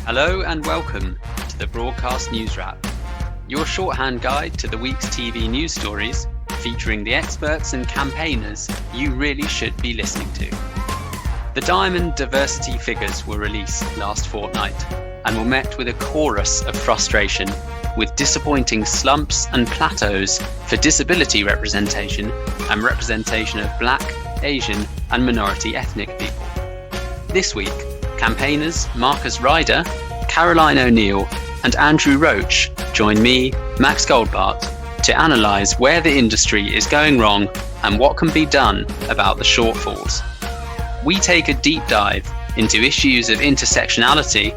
Hello and welcome to the Broadcast Newswrap, your shorthand guide to the week's TV news stories featuring the experts and campaigners you really should be listening to. The Diamond diversity figures were released last fortnight and were met with a chorus of frustration, with disappointing slumps and plateaus for disability representation and representation of Black, Asian and minority ethnic people. This week, campaigners Marcus Ryder, Caroline O'Neill and Andrew Roach join me, Max Goldbart, to analyse where the industry is going wrong and what can be done about the shortfalls. We take a deep dive into issues of intersectionality,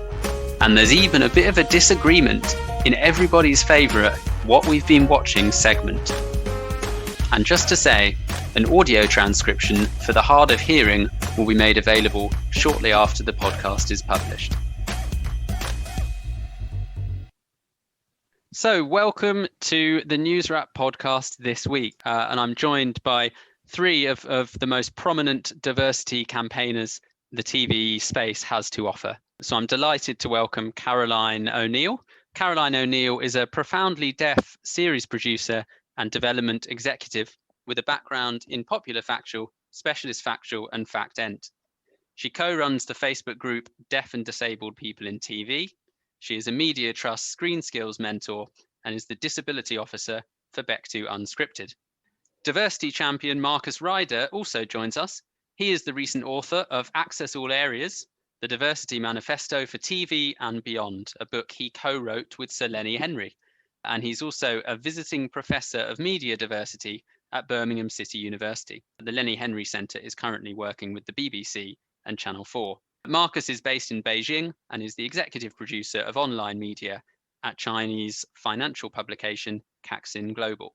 and there's even a bit of a disagreement in everybody's favourite What We've Been Watching segment. And just to say, an audio transcription for the hard of hearing will be made available shortly after the podcast is published. So welcome to the Newswrap podcast this week, and I'm joined by three of the most prominent diversity campaigners the TV space has to offer. So I'm delighted to welcome Caroline O'Neill. Caroline O'Neill is a profoundly deaf series producer and development executive with a background in popular factual, specialist factual and fact-ent. She co-runs the Facebook group Deaf and Disabled People in TV. She is a Media Trust Screen Skills mentor and is the disability officer for Back2 Unscripted. Diversity champion Marcus Ryder also joins us. He is the recent author of Access All Areas, the Diversity Manifesto for TV and Beyond, a book he co-wrote with Sir Lenny Henry. And he's also a visiting professor of media diversity at Birmingham City University. The Lenny Henry Centre is currently working with the BBC and Channel 4. Marcus is based in Beijing and is the executive producer of online media at Chinese financial publication Caxin Global.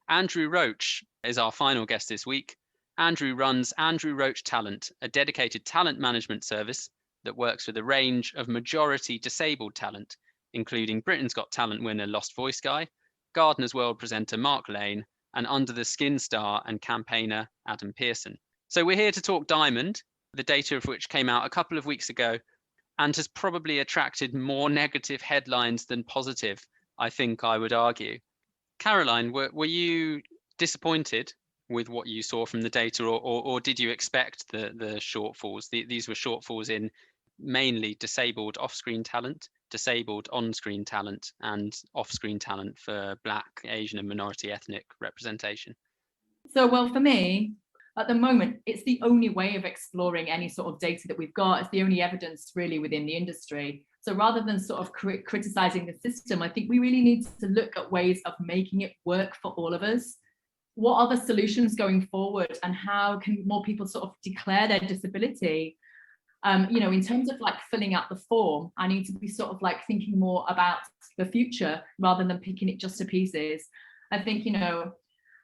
Andrew Roach is our final guest this week. Andrew runs Andrew Roach Talent, a dedicated talent management service that works with a range of majority disabled talent, including Britain's Got Talent winner Lost Voice Guy, Gardener's World presenter Mark Lane, and Under the Skin star and campaigner Adam Pearson. So we're here to talk Diamond, the data of which came out a couple of weeks ago and has probably attracted more negative headlines than positive, I think I would argue. Caroline, were you disappointed with what you saw from the data, or did you expect the shortfalls? These were shortfalls in mainly disabled off-screen talent, disabled on-screen talent, and off-screen talent for Black, Asian and minority ethnic representation. So, well, for me, at the moment, it's the only way of exploring any sort of data that we've got. It's the only evidence really within the industry. So rather than sort of criticising the system, I think we really need to look at ways of making it work for all of us. What are the solutions going forward, and how can more people sort of declare their disability? In terms of like filling out the form, I need to be sort of like thinking more about the future rather than picking it just to pieces. I think,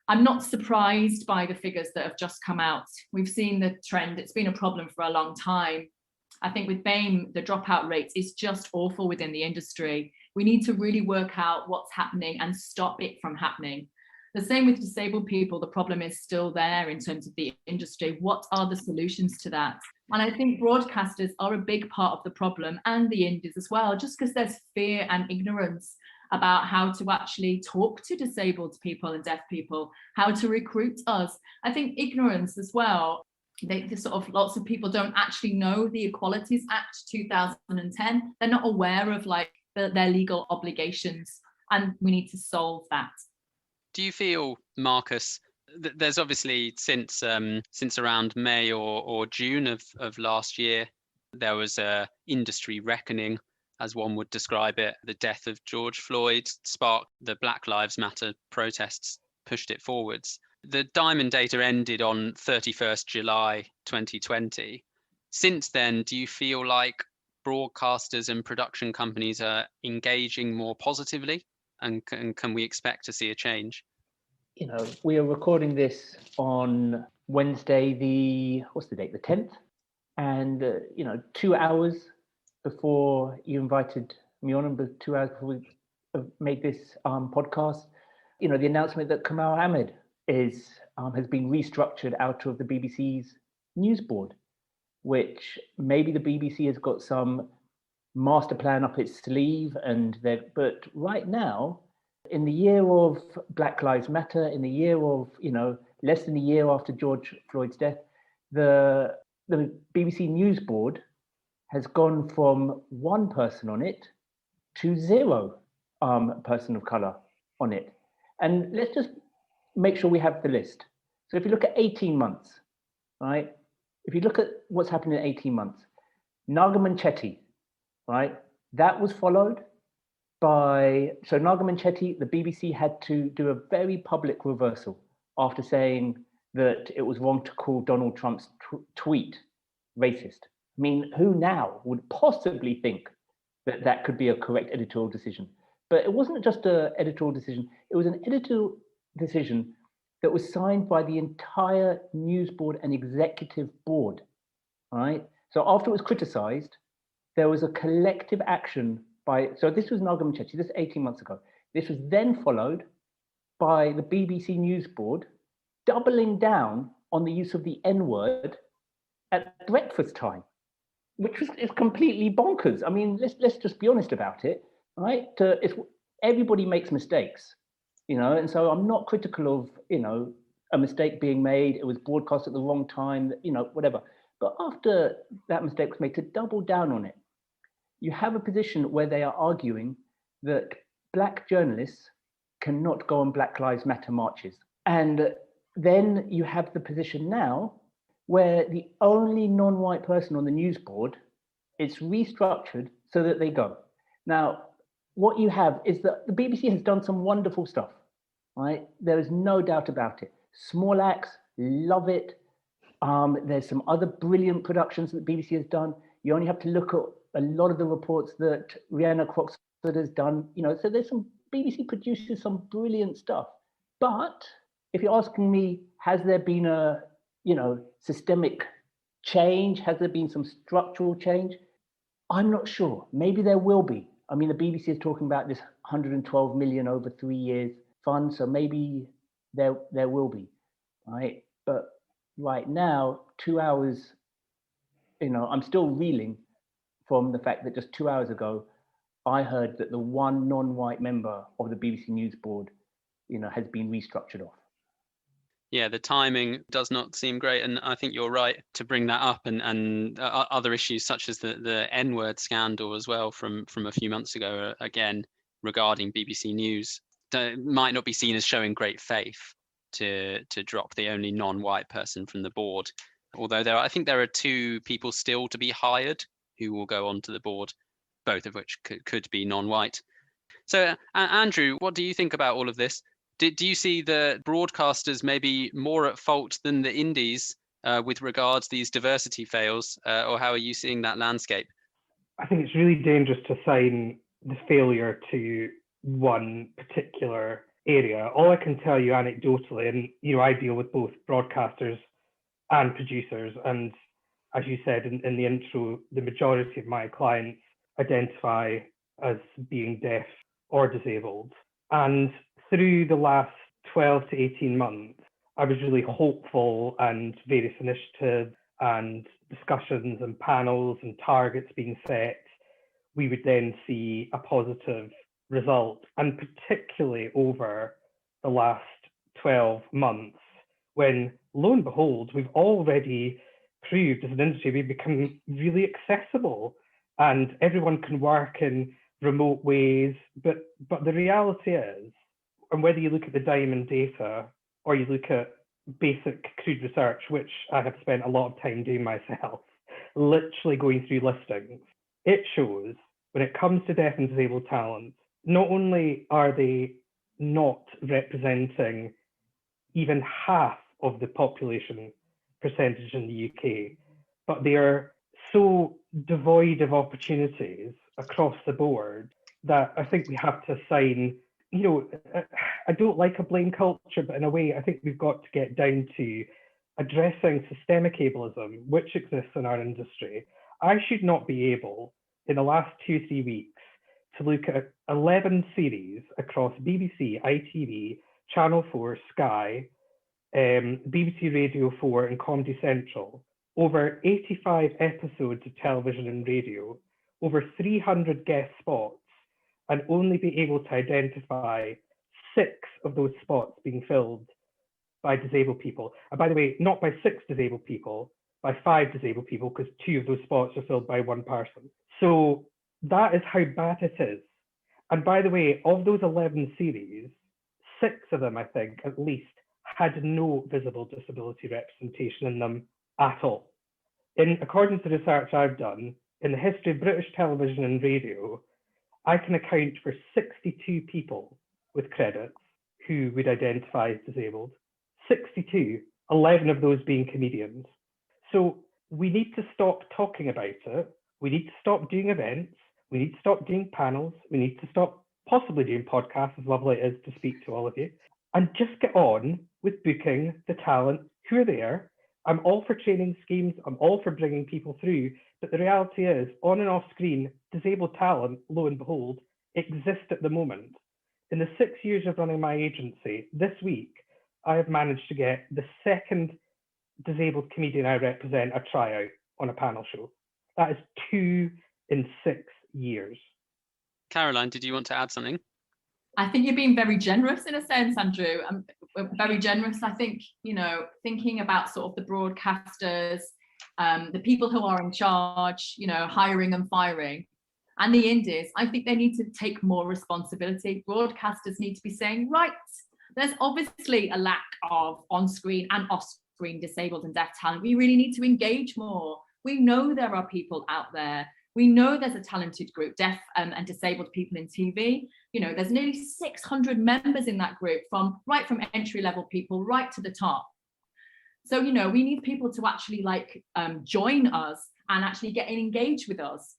I'm not surprised by the figures that have just come out. We've seen the trend. It's been a problem for a long time. I think with BAME, the dropout rate is just awful within the industry. We need to really work out what's happening and stop it from happening. The same with disabled people, the problem is still there in terms of the industry. What are the solutions to that? And I think broadcasters are a big part of the problem, and the indies as well, just because there's fear and ignorance about how to actually talk to disabled people and deaf people, how to recruit us. I think ignorance as well. Lots of people don't actually know the Equalities Act 2010. They're not aware of their legal obligations, and we need to solve that. Do you feel, Marcus, that there's obviously since around May or June of last year, there was a industry reckoning, as one would describe it. The death of George Floyd sparked the Black Lives Matter protests, pushed it forwards. The Diamond data ended on 31st July 2020. Since then, do you feel like broadcasters and production companies are engaging more positively? And can we expect to see a change? We are recording this on Wednesday, the 10th. And, 2 hours before you invited me on, and 2 hours before we made this podcast, the announcement that Kamal Ahmed has been restructured out of the BBC's news board, which maybe the BBC has got some master plan up its sleeve, but right now, in the year of Black Lives Matter, in the year of, less than a year after George Floyd's death, the BBC News Board has gone from one person on it to zero person of color on it. And let's just make sure we have the list. So if you look at 18 months, right? If you look at what's happened in 18 months, Nagaman Chetty, right? That was followed by, so Nagaman Chetty, the BBC had to do a very public reversal after saying that it was wrong to call Donald Trump's tweet racist. I mean, who now would possibly think that that could be a correct editorial decision? But it wasn't just an editorial decision, it was an editorial decision that was signed by the entire news board and executive board, right? So after it was criticized, there was a collective action by, so this was Nagaman Chetty, this 18 months ago. This was then followed by the BBC News Board doubling down on the use of the N-word at breakfast time, which is completely bonkers. I mean, let's just be honest about it, right? If everybody makes mistakes, and so I'm not critical of, a mistake being made, it was broadcast at the wrong time, whatever. But after that mistake was made, to double down on it, you have a position where they are arguing that Black journalists cannot go on Black Lives Matter marches. And then you have the position now where the only non-white person on the news board, it's restructured so that they go. Now, what you have is that the BBC has done some wonderful stuff, right? There is no doubt about it. Small acts, love it. There's some other brilliant productions that the BBC has done. You only have to look at a lot of the reports that Rhianna Croxford has done, so there's some BBC produces some brilliant stuff. But if you're asking me, has there been a, systemic change? Has there been some structural change? I'm not sure. Maybe there will be. I mean, the BBC is talking about this 112 million over 3 years fund, so maybe there will be, right? But right now, 2 hours, I'm still reeling from the fact that just 2 hours ago, I heard that the one non-white member of the BBC News Board, has been restructured off. Yeah, the timing does not seem great, and I think you're right to bring that up, and other issues such as the N-word scandal as well from a few months ago, again regarding BBC News, might not be seen as showing great faith to drop the only non-white person from the board. Although I think there are 2 people still to be hired who will go onto the board, both of which could be non-white. So, Andrew, what do you think about all of this? Do you see the broadcasters maybe more at fault than the indies with regards to these diversity fails, or how are you seeing that landscape? I think it's really dangerous to assign the failure to one particular area. All I can tell you anecdotally, and I deal with both broadcasters and producers, and as you said in the intro, the majority of my clients identify as being deaf or disabled. And through the last 12 to 18 months, I was really hopeful, and various initiatives and discussions and panels and targets being set, we would then see a positive result. And particularly over the last 12 months, when lo and behold, we've already proved as an industry we've become really accessible and everyone can work in remote ways. But the reality is, and whether you look at the Diamond data or you look at basic crude research, which I have spent a lot of time doing myself, literally going through listings, it shows when it comes to deaf and disabled talent, not only are they not representing even half of the population percentage in the UK, but they are so devoid of opportunities across the board that I think we have to assign, I don't like a blame culture, but in a way, I think we've got to get down to addressing systemic ableism, which exists in our industry. I should not be able, in the last 2-3 weeks, to look at 11 series across BBC, ITV, Channel 4, Sky, BBC Radio 4 and Comedy Central, over 85 episodes of television and radio, over 300 guest spots and only be able to identify 6 of those spots being filled by disabled people. And by the way, not by 6 disabled people, by 5 disabled people, because 2 of those spots are filled by 1 person. So that is how bad it is. And by the way, of those 11 series, 6 of them, I think, at least, had no visible disability representation in them at all. In according to research I've done, in the history of British television and radio, I can account for 62 people with credits who would identify as disabled. 62, 11 of those being comedians. So we need to stop talking about it. We need to stop doing events. We need to stop doing panels. We need to stop possibly doing podcasts, as lovely it is to speak to all of you, and just get on with booking the talent who are there. I'm all for training schemes. I'm all for bringing people through. But the reality is, on and off screen, disabled talent, lo and behold, exists at the moment. In the 6 years of running my agency, this week, I have managed to get the second disabled comedian I represent a tryout on a panel show. That is 2 in 6 years. Caroline, did you want to add something? I think you're being very generous in a sense, Andrew. Very generous. I think, thinking about sort of the broadcasters, the people who are in charge, hiring and firing, and the indies, I think they need to take more responsibility. Broadcasters need to be saying, right, there's obviously a lack of on-screen and off-screen disabled and deaf talent. We really need to engage more. We know there are people out there. We know there's a talented group, deaf and disabled people in TV. There's nearly 600 members in that group, from entry-level people right to the top. So, we need people to actually join us and actually get engaged with us.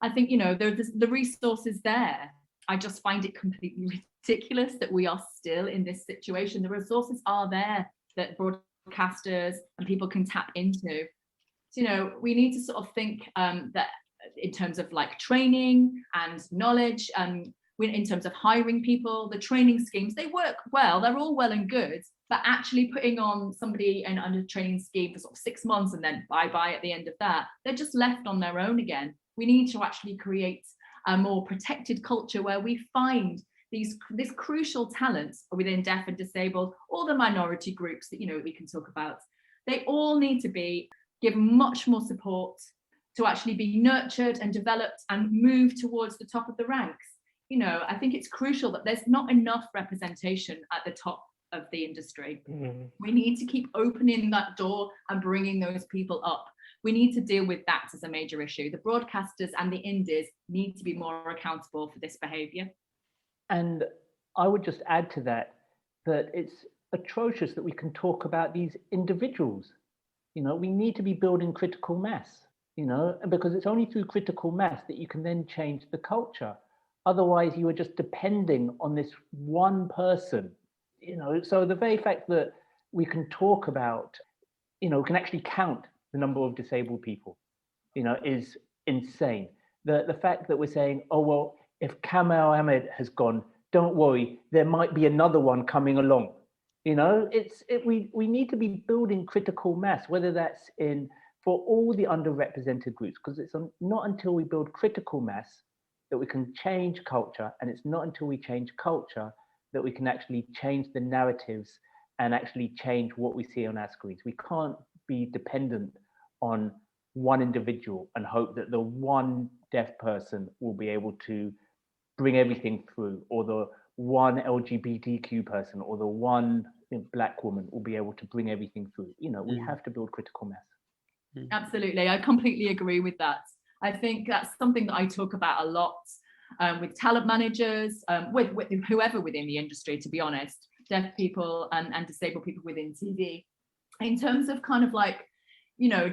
I think, the resources there. I just find it completely ridiculous that we are still in this situation. The resources are there that broadcasters and people can tap into. So, we need to sort of think that in terms of training and knowledge, in terms of hiring people, the training schemes, they work well, they're all well and good, but actually putting on somebody under a training scheme for sort of 6 months and then bye-bye at the end of that, they're just left on their own again. We need to actually create a more protected culture where we find this crucial talents within deaf and disabled, or the minority groups that we can talk about. They all need to be given much more support to actually be nurtured and developed and move towards the top of the ranks. I think it's crucial that there's not enough representation at the top of the industry. We need to keep opening that door and bringing those people up. We need to deal with that as a major issue. The broadcasters and the indies need to be more accountable for this behaviour. And I would just add to that it's atrocious that we can talk about these individuals. We need to be building critical mass, because it's only through critical mass that you can then change the culture. Otherwise, you are just depending on this one person, So the very fact that we can talk about, we can actually count the number of disabled people, is insane. The fact that we're saying, oh, well, if Kamal Ahmed has gone, don't worry, there might be another one coming along. We need to be building critical mass, whether that's for all the underrepresented groups, because it's not until we build critical mass that we can change culture, and it's not until we change culture that we can actually change the narratives and actually change what we see on our screens. We can't be dependent on one individual and hope that the one deaf person will be able to bring everything through, or the one LGBTQ person or the one Black woman will be able to bring everything through. We have to build critical mass. Absolutely, I completely agree with that. I think that's something that I talk about a lot with talent managers, with whoever within the industry, to be honest, deaf people and disabled people within TV. In terms of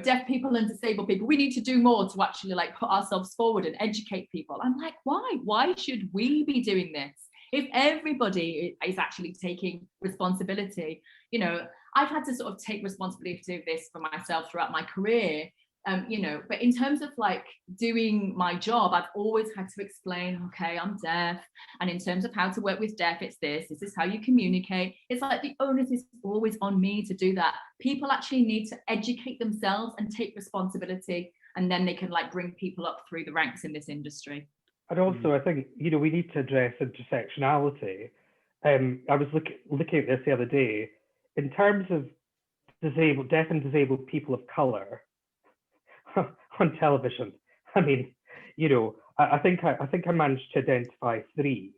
deaf people and disabled people, we need to do more to actually put ourselves forward and educate people. I'm like, why? Why should we be doing this? If everybody is actually taking responsibility, I've had to sort of take responsibility of this for myself throughout my career. But in terms of doing my job, I've always had to explain, okay, I'm deaf. And in terms of how to work with deaf, it's this is how you communicate. It's the onus is always on me to do that. People actually need to educate themselves and take responsibility. and then they can like bring people up through the ranks in this industry. And also, I think, we need to address intersectionality. I was looking at this the other day. In terms of deaf and disabled people of colour on television, I mean, I think I managed to identify 3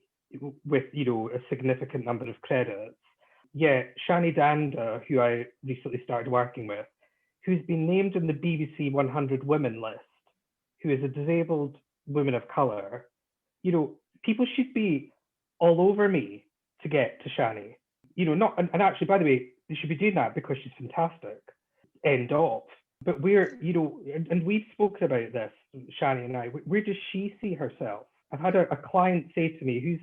with, a significant number of credits. Yeah, Shani Danda, who I recently started working with, who's been named in the BBC 100 Women list, who is a disabled woman of colour. People should be all over me to get to Shani. And actually, by the way, they should be doing that because she's fantastic. End of. But and we've spoken about this, Shani and I. Where does she see herself? I've had a client say to me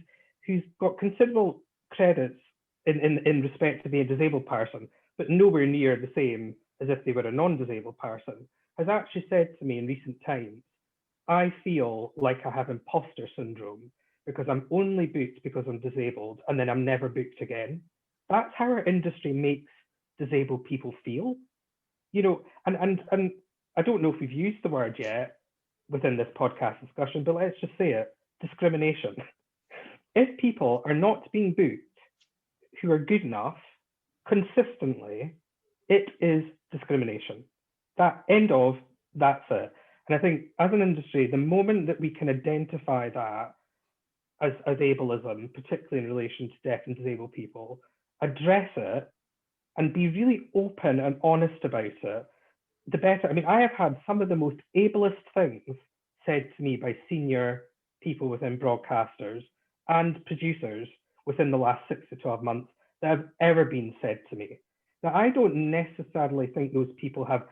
who's got considerable credits in respect to being a disabled person, but nowhere near the same as if they were a non-disabled person, has actually said to me in recent times, I feel like I have imposter syndrome because I'm only booked because I'm disabled and then I'm never booked again. That's how our industry makes disabled people feel. And I don't know if we've used the word yet within this podcast discussion, but let's just say it, discrimination. If people are not being booked who are good enough consistently, it is discrimination. That's it. And I think as an industry, the moment that we can identify that as ableism, particularly in relation to deaf and disabled people, address it and be really open and honest about it, the better. I mean, I have had some of the most ableist things said to me by senior people within broadcasters and producers within the last 6 to 12 months that have ever been said to me. Now, I don't necessarily think those people have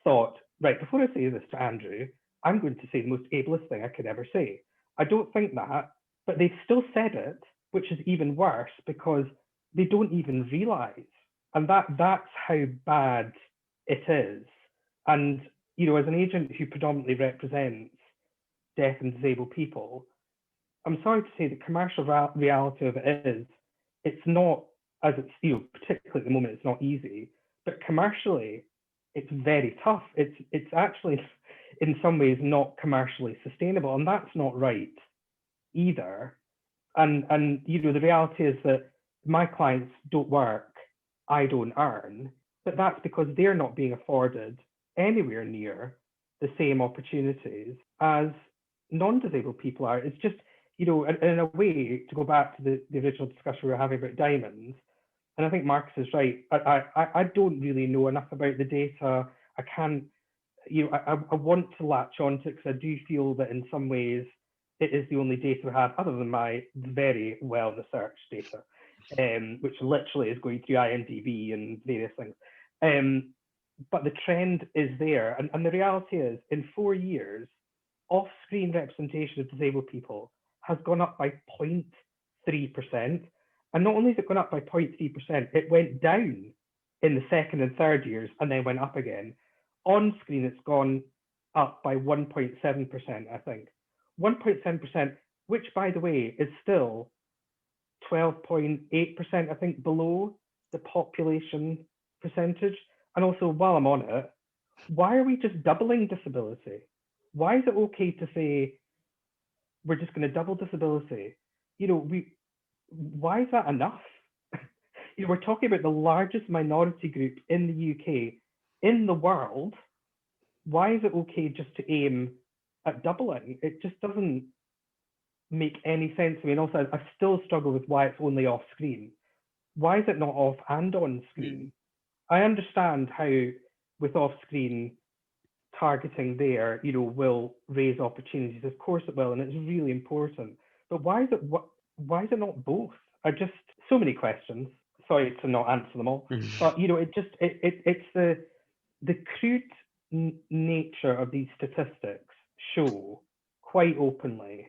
thought, right, before I say this to Andrew, I'm going to say the most ableist thing I could ever say. I don't think that, but they've still said it, which is even worse because they don't even realise. And that's how bad it is. And, as an agent who predominantly represents deaf and disabled people, I'm sorry to say the commercial reality of it is, it's not, as it's, particularly at the moment, it's not easy, but commercially, it's very tough. It's actually, in some ways, not commercially sustainable, and that's not right either. And the reality is that my clients don't work, I don't earn, but that's because they're not being afforded anywhere near the same opportunities as non-disabled people are. It's just, in a way, to go back to the original discussion we were having about diamonds, and I think Marcus is right. I don't really know enough about the data. I can't, I want to latch on to it because I do feel that in some ways it is the only data we have, other than my very well-researched data, which literally is going through IMDb and various things. But the trend is there. And the reality is, in 4 years, off-screen representation of disabled people has gone up by 0.3%. And not only has it gone up by 0.3%, it went down in the second and third years and then went up again. On screen, it's gone up by 1.7%, I think. 1.7%, which, by the way, is still 12.8%, I think, below the population percentage. And also, while I'm on it, why are we just doubling disability? Why is it okay to say we're just going to double disability? Why is that enough? We're talking about the largest minority group in the UK, in the world. Why is it okay just to aim at doubling? It just doesn't make any sense to me. And also, I still struggle with why it's only off screen. Why is it not off and on screen? I understand how with off screen targeting there, will raise opportunities. Of course it will, and it's really important. But why is it not both? So many questions. Sorry to not answer them all. But it's the crude nature of these statistics show quite openly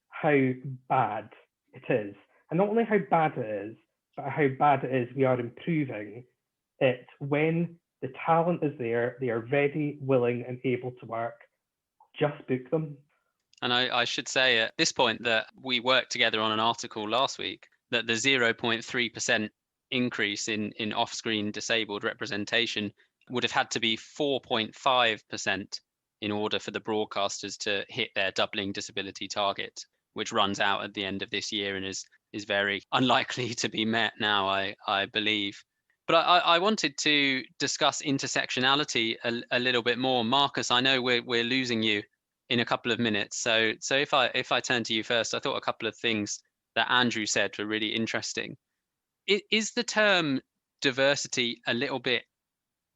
how bad it is. And not only how bad it is, but how bad it is we are improving it when the talent is there, they are ready, willing, and able to work. Just book them. And I should say at this point that we worked together on an article last week that the 0.3% increase in off-screen disabled representation would have had to be 4.5% in order for the broadcasters to hit their doubling disability target, which runs out at the end of this year and is very unlikely to be met now, I believe. But I wanted to discuss intersectionality a little bit more. Marcus, I know we're losing you in a couple of minutes. So if I turn to you first, I thought a couple of things that Andrew said were really interesting. Is the term diversity a little bit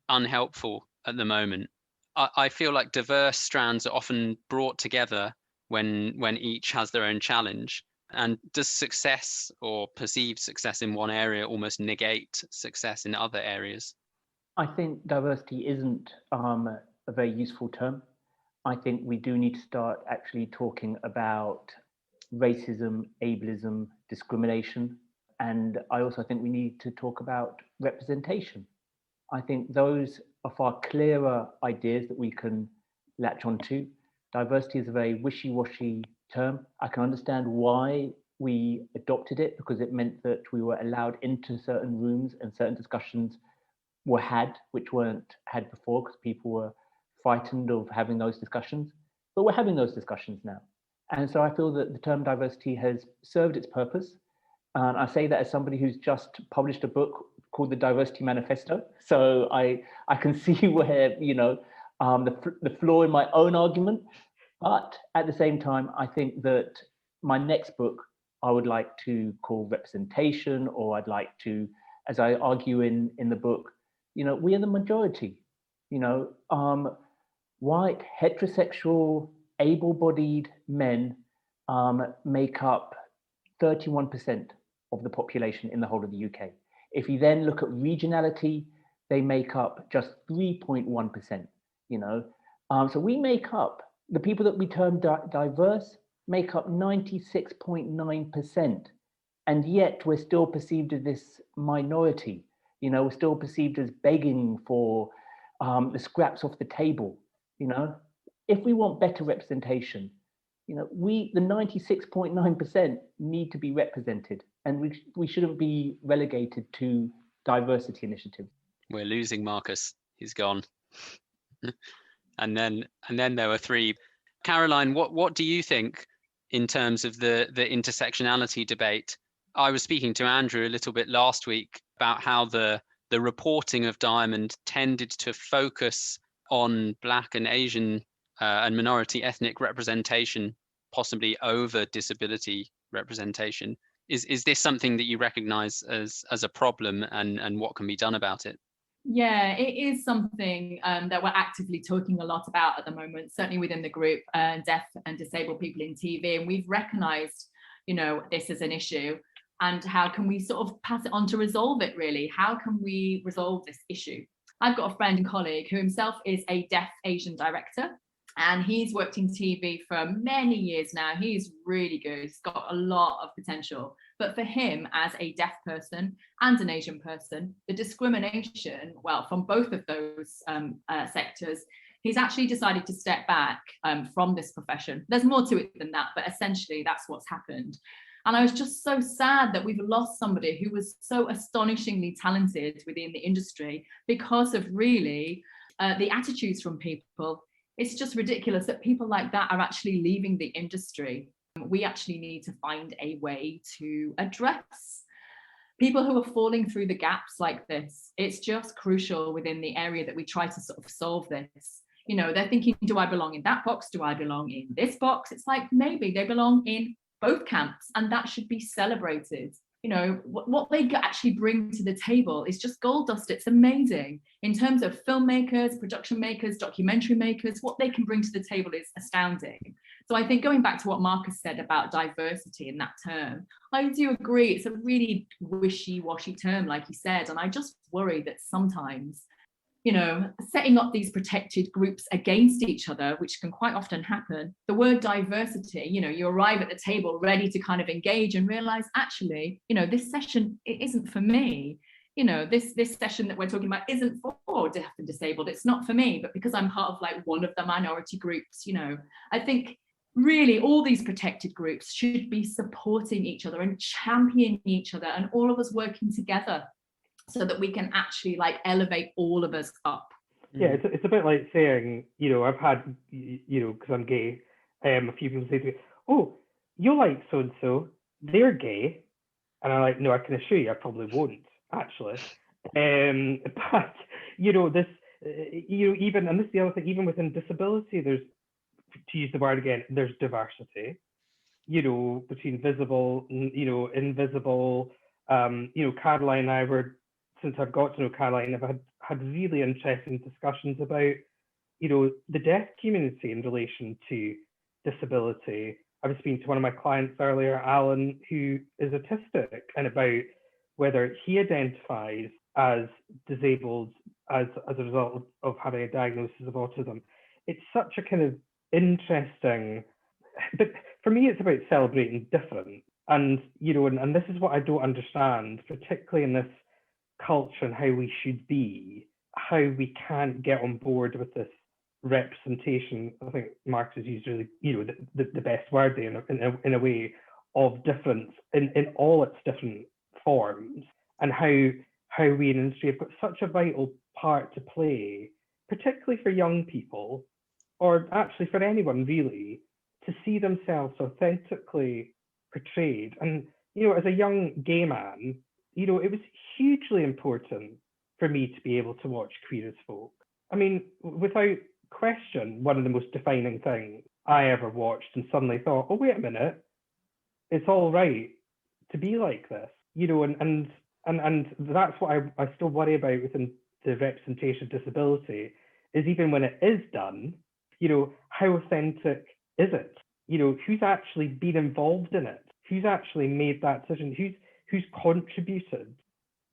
unhelpful at the moment? I feel like diverse strands are often brought together when each has their own challenge. And does success or perceived success in one area almost negate success in other areas? I think diversity isn't a very useful term. I think we do need to start actually talking about racism, ableism, discrimination. And I also think we need to talk about representation. I think those are far clearer ideas that we can latch onto. Diversity is a very wishy-washy term. I can understand why we adopted it, because it meant that we were allowed into certain rooms and certain discussions were had, which weren't had before, because people were frightened of having those discussions. But we're having those discussions now. And so I feel that the term diversity has served its purpose. And I say that as somebody who's just published a book called the Diversity Manifesto. So I can see where, the flaw in my own argument. But at the same time, I think that my next book, I would like to call representation, or I'd like to, as I argue in the book, we are the majority, white, heterosexual, able-bodied men make up 31% of the population in the whole of the UK. If you then look at regionality, they make up just 3.1%, So we make up, the people that we term diverse make up 96.9%. And yet we're still perceived as this minority, we're still perceived as begging for the scraps off the table, If we want better representation, the 96.9% need to be represented, and we shouldn't be relegated to diversity initiatives. We're losing Marcus. He's gone. and then there were three. Caroline, what do you think in terms of the intersectionality debate? I was speaking to Andrew a little bit last week about how the reporting of Diamond tended to focus on Black and Asian and minority ethnic representation, possibly over disability representation. Is this something that you recognise as a problem, and what can be done about it? Yeah, it is something that we're actively talking a lot about at the moment, certainly within the group, deaf and disabled people in TV. And we've recognised, this as an issue, and how can we sort of pass it on to resolve it, really? How can we resolve this issue? I've got a friend and colleague who himself is a deaf Asian director, and he's worked in TV for many years now. He's really good. He's got a lot of potential. But for him, as a deaf person and an Asian person, the discrimination, from both of those sectors, he's actually decided to step back from this profession. There's more to it than that, but essentially that's what's happened. And I was just so sad that we've lost somebody who was so astonishingly talented within the industry because of really the attitudes from people. It's just ridiculous that people like that are actually leaving the industry. We actually need to find a way to address people who are falling through the gaps like this. It's just crucial within the area that we try to sort of solve this. They're thinking, do I belong in that box? Do I belong in this box? It's like, maybe they belong in both camps, and that should be celebrated. What they actually bring to the table is just gold dust. It's amazing. In terms of filmmakers, production makers, documentary makers, what they can bring to the table is astounding. So I think going back to what Marcus said about diversity in that term, I do agree. It's a really wishy-washy term, like he said, and I just worry that sometimes, setting up these protected groups against each other, which can quite often happen, the word diversity, you arrive at the table ready to kind of engage and realize, actually, this session, it isn't for me. This session that we're talking about isn't for deaf and disabled. It's not for me, but because I'm part of one of the minority groups, I think really all these protected groups should be supporting each other and championing each other, and all of us working together, so that we can actually elevate all of us up. Yeah, it's a bit like saying, I've had, because I'm gay, a few people say to me, oh, you like so-and-so, they're gay. And I'm like, no, I can assure you I probably won't, actually. But, this, even, and this is the other thing, even within disability, there's, to use the word again, there's diversity, between visible, invisible. Caroline and I were, since I've got to know Caroline, I've had really interesting discussions about, the deaf community in relation to disability. I was speaking to one of my clients earlier, Alan, who is autistic, and about whether he identifies as disabled as a result of having a diagnosis of autism. It's such a kind of interesting, but for me, it's about celebrating different. And, and this is what I don't understand, particularly in this culture and how we should be, how we can't get on board with this representation. I think Marx has used really, the best word there in a way of difference in all its different forms, and how we in industry have got such a vital part to play, particularly for young people, or actually for anyone really, to see themselves authentically portrayed. And, as a young gay man, it was hugely important for me to be able to watch Queer as Folk. I mean, without question, one of the most defining things I ever watched, and suddenly thought, oh, wait a minute, it's all right to be like this, and that's what I still worry about within the representation of disability, is even when it is done, how authentic is it? Who's actually been involved in it? Who's actually made that decision? Who's contributed?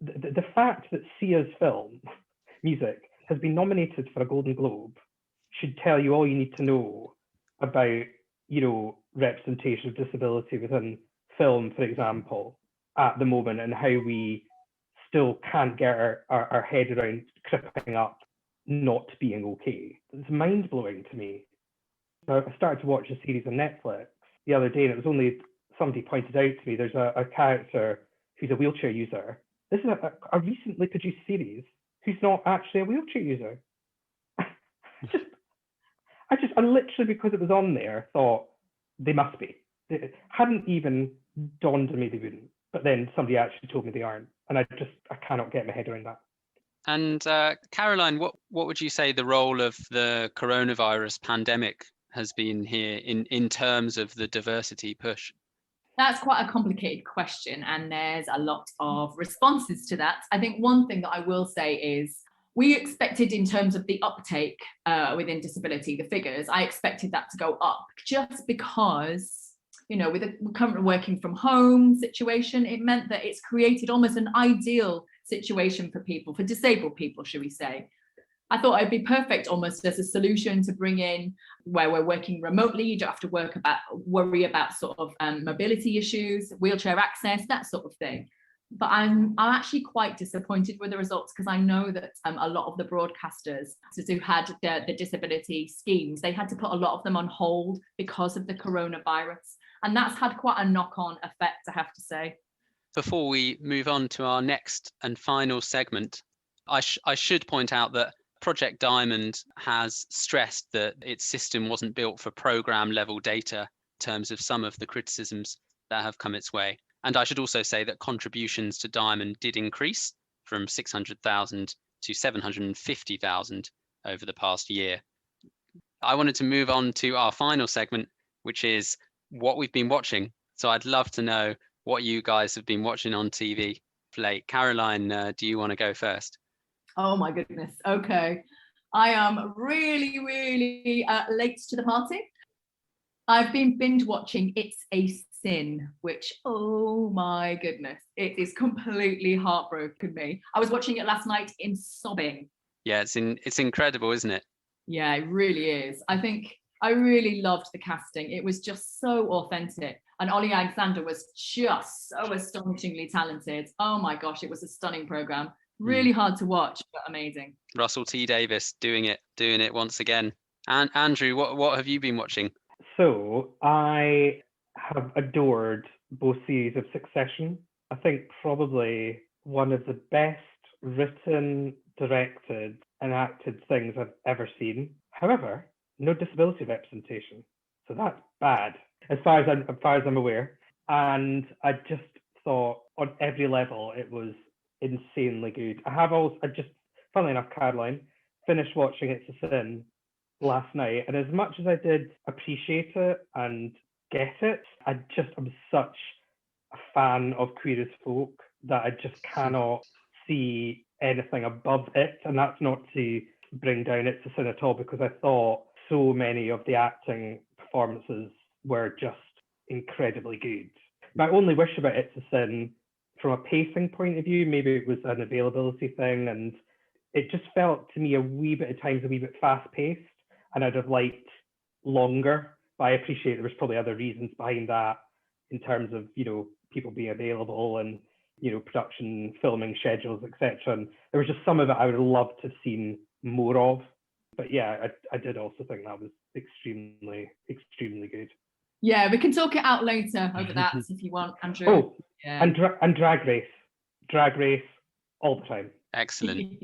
The fact that Sia's film, music, has been nominated for a Golden Globe should tell you all you need to know about, representation of disability within film, for example, at the moment, and how we still can't get our head around tripping up not being okay. It's mind-blowing to me. So I started to watch a series on Netflix the other day, and it was only somebody pointed out to me, there's a character who's a wheelchair user. This is a recently produced series who's not actually a wheelchair user. I literally, because it was on there, thought they must be. It hadn't even dawned on me they wouldn't. But then somebody actually told me they aren't. And I cannot get my head around that. And Caroline, what would you say the role of the coronavirus pandemic has been here in terms of the diversity push? That's quite a complicated question, and there's a lot of responses to that. I think one thing that I will say is, we expected, in terms of the uptake within disability, the figures, I expected that to go up, just because, with the current working from home situation, it meant that it's created almost an ideal situation for people, for disabled people, should we say. I thought it'd be perfect almost as a solution to bring in where we're working remotely. You don't have to worry about sort of mobility issues, wheelchair access, that sort of thing. But I'm actually quite disappointed with the results, because I know that a lot of the broadcasters who had the disability schemes, they had to put a lot of them on hold because of the coronavirus. And that's had quite a knock-on effect, I have to say. Before we move on to our next and final segment, I should point out that Project Diamond has stressed that its system wasn't built for program level data in terms of some of the criticisms that have come its way. And I should also say that contributions to Diamond did increase from 600,000 to 750,000 over the past year. I wanted to move on to our final segment, which is what we've been watching. So I'd love to know what you guys have been watching on TV late. Caroline, do you want to go first? Oh my goodness. Okay. I am really, really late to the party. I've been binge watching It's a Sin, which, oh my goodness, it is completely heartbroken me. I was watching it last night in sobbing. Yeah, it's incredible, isn't it? Yeah, it really is. I think I really loved the casting. It was just so authentic. And Ollie Alexander was just so astonishingly talented. Oh my gosh, it was a stunning program. Really hard to watch, but amazing. Russell T Davies doing it once again. And Andrew, what have you been watching? So I have adored both series of Succession. I think probably one of the best written, directed, enacted things I've ever seen. However, no disability representation. So that's bad, as far as I'm aware. And I just thought on every level it was insanely good. Funnily enough, Caroline, finished watching It's a Sin last night, and as much as I did appreciate it and get it, I'm such a fan of Queer as Folk that I just cannot see anything above it. And that's not to bring down It's a Sin at all, because I thought so many of the acting performances were just incredibly good. My only wish about It's a Sin, from a pacing point of view, maybe it was an availability thing, and it just felt to me a wee bit fast-paced, and I'd have liked longer. But I appreciate there was probably other reasons behind that, in terms of, you know, people being available and, you know, production, filming schedules, etc. And there was just some of it I would have loved to have seen more of. But yeah, I did also think that was extremely, extremely good. Yeah, we can talk it out later over that if you want, Andrew. Oh, yeah. and Drag Race all the time. Excellent.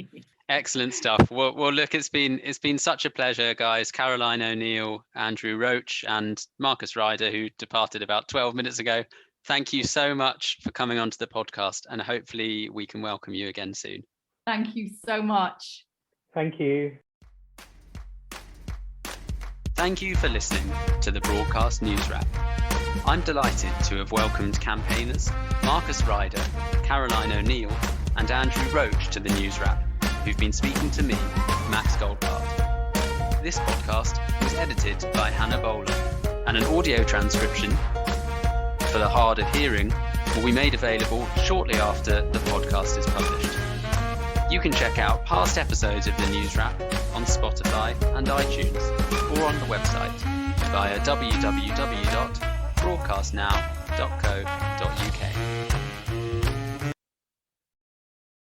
Excellent stuff. Well, look, it's been such a pleasure, guys. Caroline, O'Neill, Andrew Roach, and Marcus Ryder, who departed about 12 minutes ago. Thank you so much for coming onto the podcast, and hopefully we can welcome you again soon. Thank you so much. Thank you. Thank you for listening to the Broadcast Newswrap. I'm delighted to have welcomed campaigners Marcus Ryder, Caroline O'Neill, and Andrew Roach to the Newswrap, who've been speaking to me, Max Goldbart. This podcast was edited by Hannah Bowler, and an audio transcription for the hard of hearing will be made available shortly after the podcast is published. You can check out past episodes of the Newswrap on Spotify and iTunes, or on the website via www.broadcastnow.co.uk.